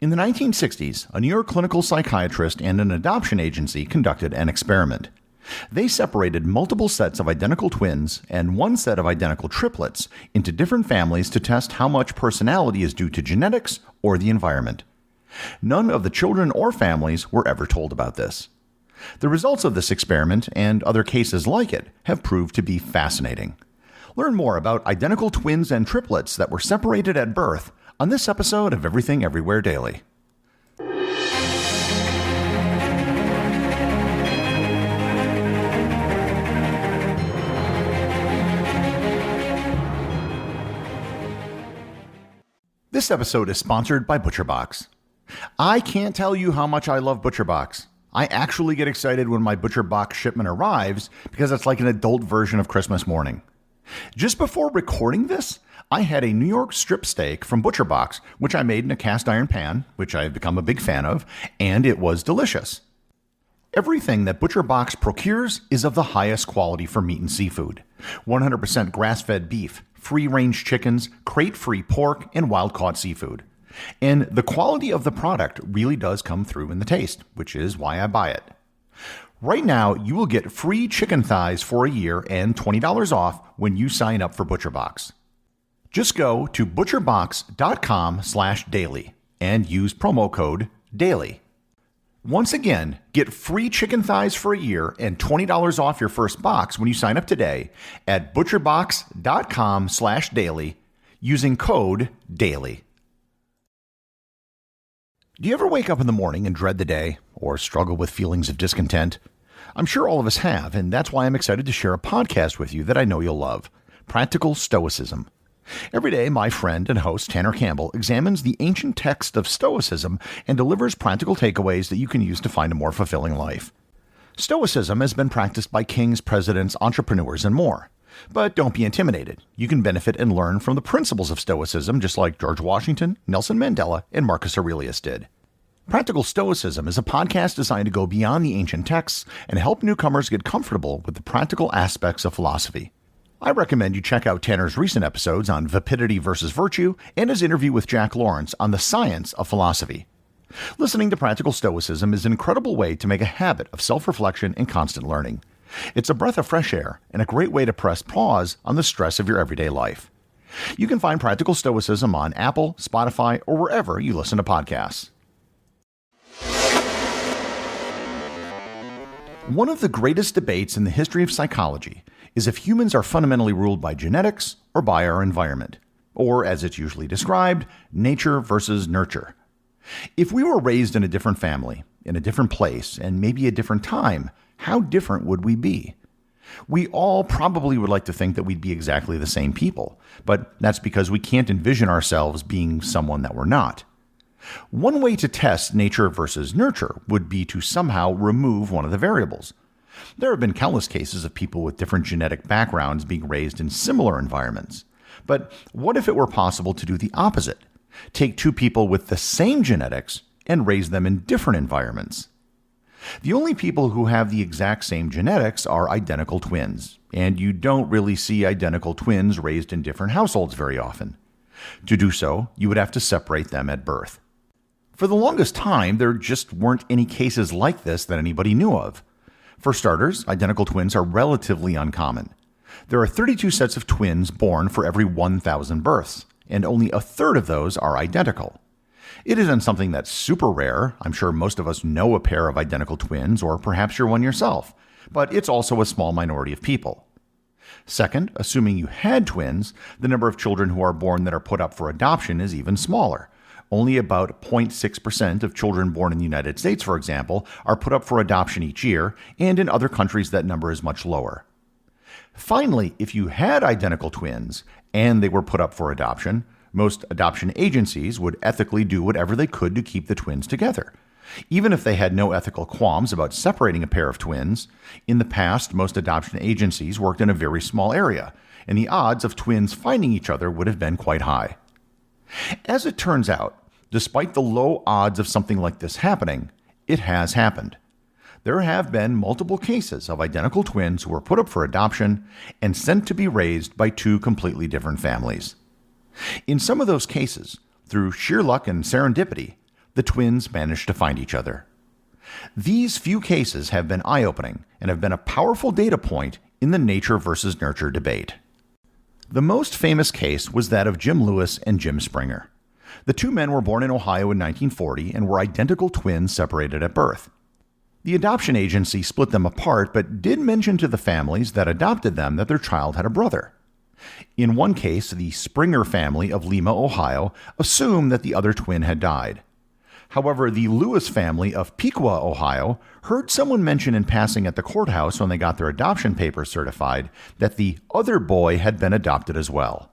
In the 1960s, a New York clinical psychiatrist and an adoption agency conducted an experiment. They separated multiple sets of identical twins and one set of identical triplets into different families to test how much personality is due to genetics or the environment. None of the children or families were ever told about this. The results of this experiment and other cases like it have proved to be fascinating. Learn more about identical twins and triplets that were separated at birth on this episode of Everything Everywhere Daily. This episode is sponsored by ButcherBox. I can't tell you how much I love ButcherBox. I actually get excited when my ButcherBox shipment arrives because it's like an adult version of Christmas morning. Just before recording this, I had a New York strip steak from ButcherBox, which I made in a cast iron pan, which I have become a big fan of, and it was delicious. Everything that ButcherBox procures is of the highest quality for meat and seafood. 100% grass-fed beef, free-range chickens, crate-free pork, and wild-caught seafood. And the quality of the product really does come through in the taste, which is why I buy it. Right now, you will get free chicken thighs for a year and $20 off when you sign up for ButcherBox. Just go to butcherbox.com/daily and use promo code DAILY. Once again, get free chicken thighs for a year and $20 off your first box when you sign up today at butcherbox.com/daily using code DAILY. Do you ever wake up in the morning and dread the day or struggle with feelings of discontent? I'm sure all of us have, and that's why I'm excited to share a podcast with you that I know you'll love, Practical Stoicism. Every day, my friend and host Tanner Campbell examines the ancient text of Stoicism and delivers practical takeaways that you can use to find a more fulfilling life. Stoicism has been practiced by kings, presidents, entrepreneurs, and more. But don't be intimidated. You can benefit and learn from the principles of Stoicism just like George Washington, Nelson Mandela, and Marcus Aurelius did. Practical Stoicism is a podcast designed to go beyond the ancient texts and help newcomers get comfortable with the practical aspects of philosophy. I recommend you check out Tanner's recent episodes on vapidity versus virtue and his interview with Jack Lawrence on the science of philosophy. Listening to Practical Stoicism is an incredible way to make a habit of self-reflection and constant learning. It's a breath of fresh air and a great way to press pause on the stress of your everyday life. You can find Practical Stoicism on Apple, Spotify, or wherever you listen to podcasts. One of the greatest debates in the history of psychology is if humans are fundamentally ruled by genetics or by our environment, or as it's usually described, nature versus nurture. If we were raised in a different family, in a different place, and maybe a different time, how different would we be? We all probably would like to think that we'd be exactly the same people, but that's because we can't envision ourselves being someone that we're not. One way to test nature versus nurture would be to somehow remove one of the variables. There have been countless cases of people with different genetic backgrounds being raised in similar environments. But what if it were possible to do the opposite? Take two people with the same genetics and raise them in different environments. The only people who have the exact same genetics are identical twins, and you don't really see identical twins raised in different households very often. To do so, you would have to separate them at birth. For the longest time, there just weren't any cases like this that anybody knew of. For starters, identical twins are relatively uncommon. There are 32 sets of twins born for every 1,000 births, and only a third of those are identical. It isn't something that's super rare. I'm sure most of us know a pair of identical twins, or perhaps you're one yourself, but it's also a small minority of people. Second, assuming you had twins, the number of children who are born that are put up for adoption is even smaller. Only about 0.6% of children born in the United States, for example, are put up for adoption each year, and in other countries that number is much lower. Finally, if you had identical twins and they were put up for adoption, most adoption agencies would ethically do whatever they could to keep the twins together. Even if they had no ethical qualms about separating a pair of twins, in the past most adoption agencies worked in a very small area, and the odds of twins finding each other would have been quite high. As it turns out, despite the low odds of something like this happening, it has happened. There have been multiple cases of identical twins who were put up for adoption and sent to be raised by two completely different families. In some of those cases, through sheer luck and serendipity, The twins managed to find each other. These few cases have been eye-opening and have been a powerful data point in the nature versus nurture debate. The most famous case was that of Jim Lewis and Jim Springer. The two men were born in Ohio in 1940 and were identical twins separated at birth. The adoption agency split them apart, but did mention to the families that adopted them that their child had a brother. In one case, the Springer family of Lima, Ohio, assumed that the other twin had died. However, the Lewis family of Piqua, Ohio, heard someone mention in passing at the courthouse when they got their adoption papers certified that the other boy had been adopted as well.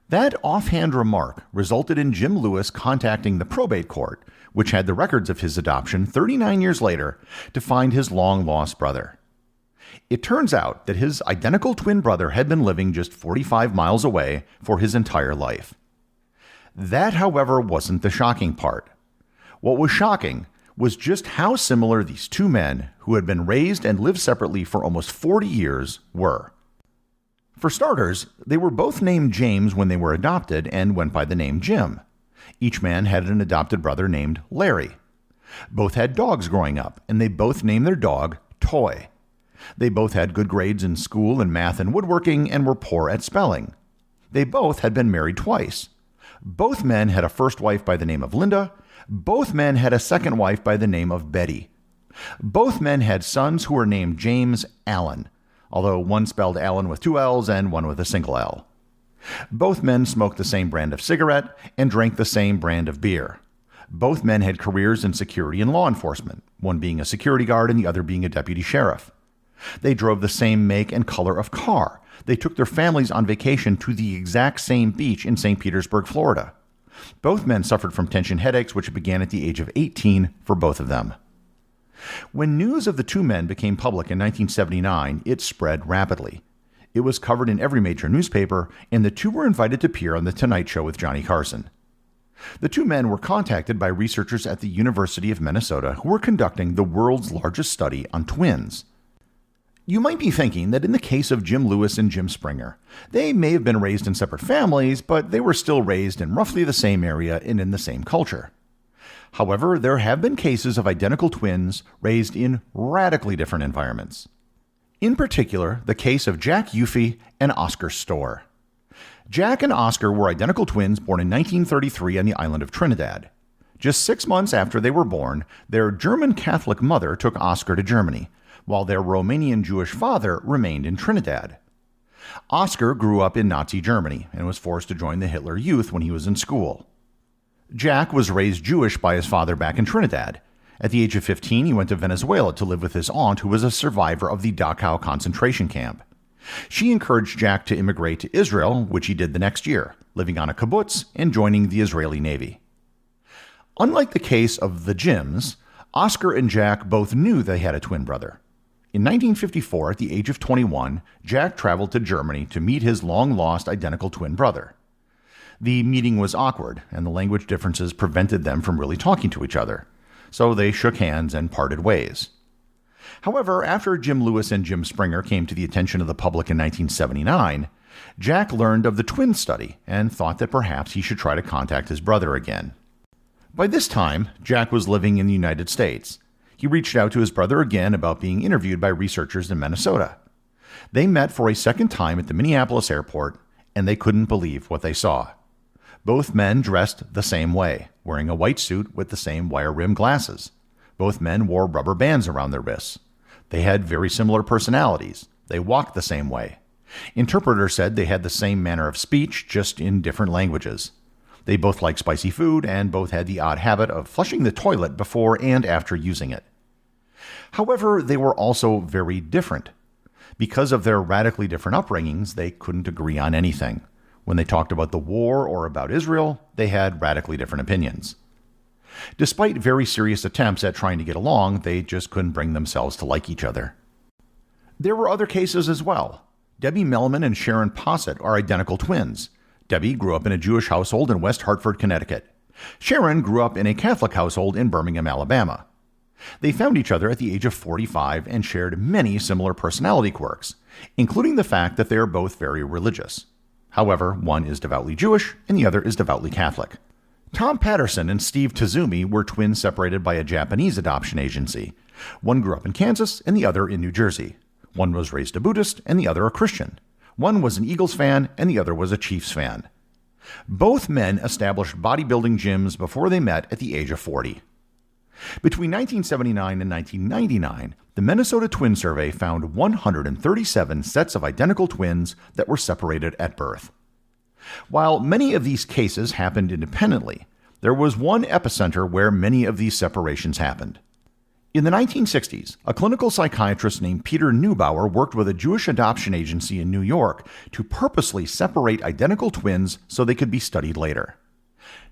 That offhand remark resulted in Jim Lewis contacting the probate court, which had the records of his adoption 39 years later, to find his long-lost brother. It turns out that his identical twin brother had been living just 45 miles away for his entire life. That, however, wasn't the shocking part. What was shocking was just how similar these two men, who had been raised and lived separately for almost 40 years, were. For starters, they were both named James when they were adopted and went by the name Jim. Each man had an adopted brother named Larry. Both had dogs growing up, and they both named their dog Toy. They both had good grades in school in math and woodworking and were poor at spelling. They both had been married twice. Both men had a first wife by the name of Linda. Both men had a second wife by the name of Betty. Both men had sons who were named James Allen, although one spelled Allen with two L's and one with a single L. Both men smoked the same brand of cigarette and drank the same brand of beer. Both men had careers in security and law enforcement, one being a security guard and the other being a deputy sheriff. They drove the same make and color of car. They took their families on vacation to the exact same beach in St. Petersburg, Florida. Both men suffered from tension headaches, which began at the age of 18 for both of them. When news of the two men became public in 1979, it spread rapidly. It was covered in every major newspaper, and the two were invited to appear on The Tonight Show with Johnny Carson. The two men were contacted by researchers at the University of Minnesota who were conducting the world's largest study on twins. You might be thinking that in the case of Jim Lewis and Jim Springer, they may have been raised in separate families, but they were still raised in roughly the same area and in the same culture. However, there have been cases of identical twins raised in radically different environments. In particular, the case of Jack Eufy and Oscar Storr. Jack and Oscar were identical twins born in 1933 on the island of Trinidad. Just 6 months after they were born, their German Catholic mother took Oscar to Germany, while their Romanian Jewish father remained in Trinidad. Oscar grew up in Nazi Germany and was forced to join the Hitler Youth when he was in school. Jack was raised Jewish by his father back in Trinidad. At the age of 15, he went to Venezuela to live with his aunt, who was a survivor of the Dachau concentration camp. She encouraged Jack to immigrate to Israel, which he did the next year, living on a kibbutz and joining the Israeli Navy. Unlike the case of the Jims, Oscar and Jack both knew they had a twin brother. In 1954, at the age of 21, Jack traveled to Germany to meet his long-lost identical twin brother. The meeting was awkward, and the language differences prevented them from really talking to each other, so they shook hands and parted ways. However, after Jim Lewis and Jim Springer came to the attention of the public in 1979, Jack learned of the twin study and thought that perhaps he should try to contact his brother again. By this time, Jack was living in the United States. He reached out to his brother again about being interviewed by researchers in Minnesota. They met for a second time at the Minneapolis airport, and they couldn't believe what they saw. Both men dressed the same way, wearing a white suit with the same wire-rimmed glasses. Both men wore rubber bands around their wrists. They had very similar personalities. They walked the same way. Interpreters said they had the same manner of speech, just in different languages. They both liked spicy food and both had the odd habit of flushing the toilet before and after using it. However, they were also very different. Because of their radically different upbringings, they couldn't agree on anything. When they talked about the war or about Israel, they had radically different opinions. Despite very serious attempts at trying to get along, they just couldn't bring themselves to like each other. There were other cases as well. Debbie Mellman and Sharon Posset are identical twins. Debbie grew up in a Jewish household in West Hartford, Connecticut. Sharon grew up in a Catholic household in Birmingham, Alabama. They found each other at the age of 45 and shared many similar personality quirks, including the fact that they are both very religious. However, one is devoutly Jewish and the other is devoutly Catholic. Tom Patterson and Steve Tazumi were twins separated by a Japanese adoption agency. One grew up in Kansas and the other in New Jersey. One was raised a Buddhist and the other a Christian. One was an Eagles fan and the other was a Chiefs fan. Both men established bodybuilding gyms before they met at the age of 40. Between 1979 and 1999, the Minnesota Twin Survey found 137 sets of identical twins that were separated at birth. While many of these cases happened independently, there was one epicenter where many of these separations happened. In the 1960s, a clinical psychiatrist named Peter Neubauer worked with a Jewish adoption agency in New York to purposely separate identical twins so they could be studied later.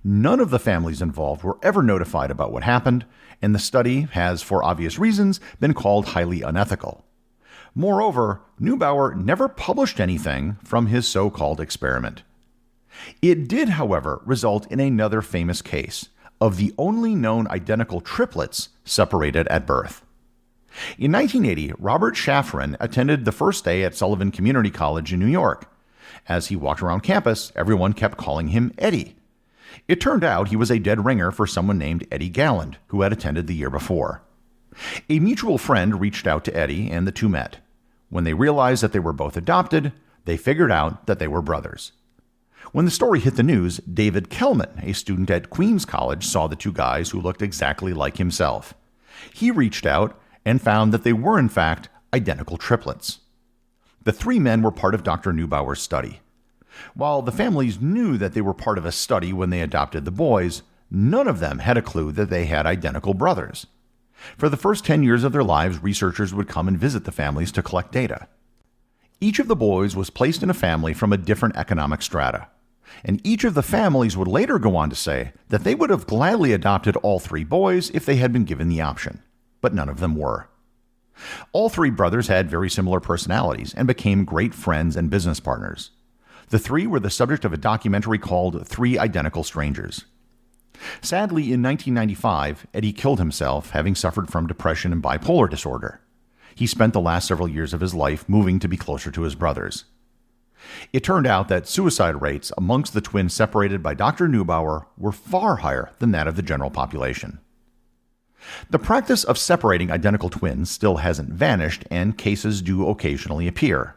None of the families involved were ever notified about what happened, and the study has, for obvious reasons, been called highly unethical. Moreover, Neubauer never published anything from his so-called experiment. It did, however, result in another famous case of the only known identical triplets separated at birth. In 1980, Robert Shafran attended the first day at Sullivan Community College in New York. As he walked around campus, everyone kept calling him Eddie. It turned out he was a dead ringer for someone named Eddie Galland, who had attended the year before. A mutual friend reached out to Eddie, and the two met. When they realized that they were both adopted, they figured out that they were brothers. When the story hit the news, David Kellman, a student at Queens College, saw the two guys who looked exactly like himself. He reached out and found that they were, in fact, identical triplets. The three men were part of Dr. Neubauer's study. While the families knew that they were part of a study when they adopted the boys, none of them had a clue that they had identical brothers. For the first 10 years of their lives, researchers would come and visit the families to collect data. Each of the boys was placed in a family from a different economic strata, and each of the families would later go on to say that they would have gladly adopted all three boys if they had been given the option, but none of them were. All three brothers had very similar personalities and became great friends and business partners. The three were the subject of a documentary called Three Identical Strangers. Sadly, in 1995, Eddie killed himself, having suffered from depression and bipolar disorder. He spent the last several years of his life moving to be closer to his brothers. It turned out that suicide rates amongst the twins separated by Dr. Neubauer were far higher than that of the general population. The practice of separating identical twins still hasn't vanished, and cases do occasionally appear.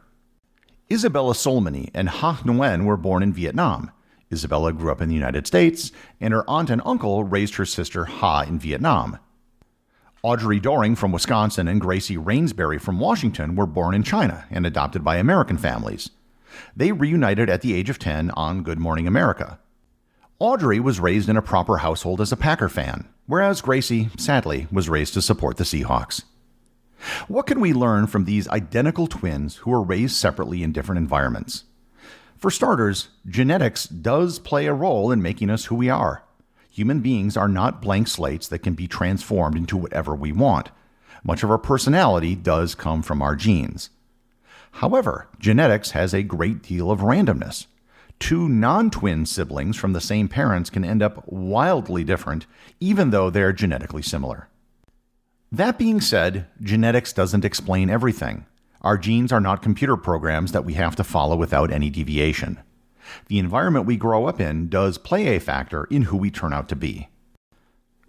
Isabella Solmany and Ha Nguyen were born in Vietnam. Isabella grew up in the United States, and her aunt and uncle raised her sister Ha in Vietnam. Audrey Doring from Wisconsin and Gracie Rainsbury from Washington were born in China and adopted by American families. They reunited at the age of 10 on Good Morning America. Audrey was raised in a proper household as a Packer fan, whereas Gracie, sadly, was raised to support the Seahawks. What can we learn from these identical twins who were raised separately in different environments? For starters, genetics does play a role in making us who we are. Human beings are not blank slates that can be transformed into whatever we want. Much of our personality does come from our genes. However, genetics has a great deal of randomness. Two non-twin siblings from the same parents can end up wildly different, even though they're genetically similar. That being said, genetics doesn't explain everything. Our genes are not computer programs that we have to follow without any deviation. The environment we grow up in does play a factor in who we turn out to be.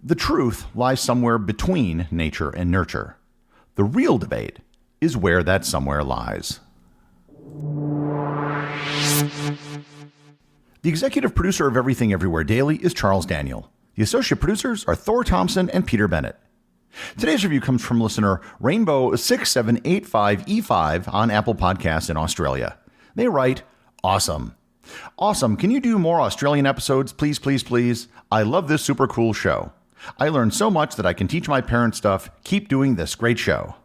The truth lies somewhere between nature and nurture. The real debate is where that somewhere lies. The executive producer of Everything Everywhere Daily is Charles Daniel. The associate producers are Thor, Thomsen, and Peter Bennett. Today's review comes from listener Rainbow6785E5 on Apple Podcasts in Australia. They write, "Awesome. Awesome. Can you do more Australian episodes? Please, please, please. I love this super cool show. I learned so much that I can teach my parents stuff. Keep doing this great show."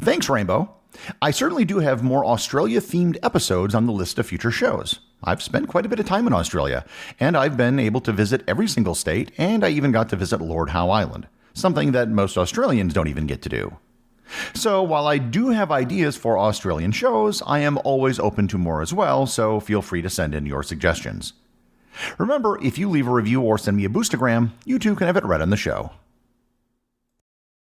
Thanks, Rainbow. I certainly do have more Australia-themed episodes on the list of future shows. I've spent quite a bit of time in Australia, and I've been able to visit every single state, and I even got to visit Lord Howe Island, something that most Australians don't even get to do. So while I do have ideas for Australian shows, I am always open to more as well, so feel free to send in your suggestions. Remember, if you leave a review or send me a boostagram, you too can have it read on the show.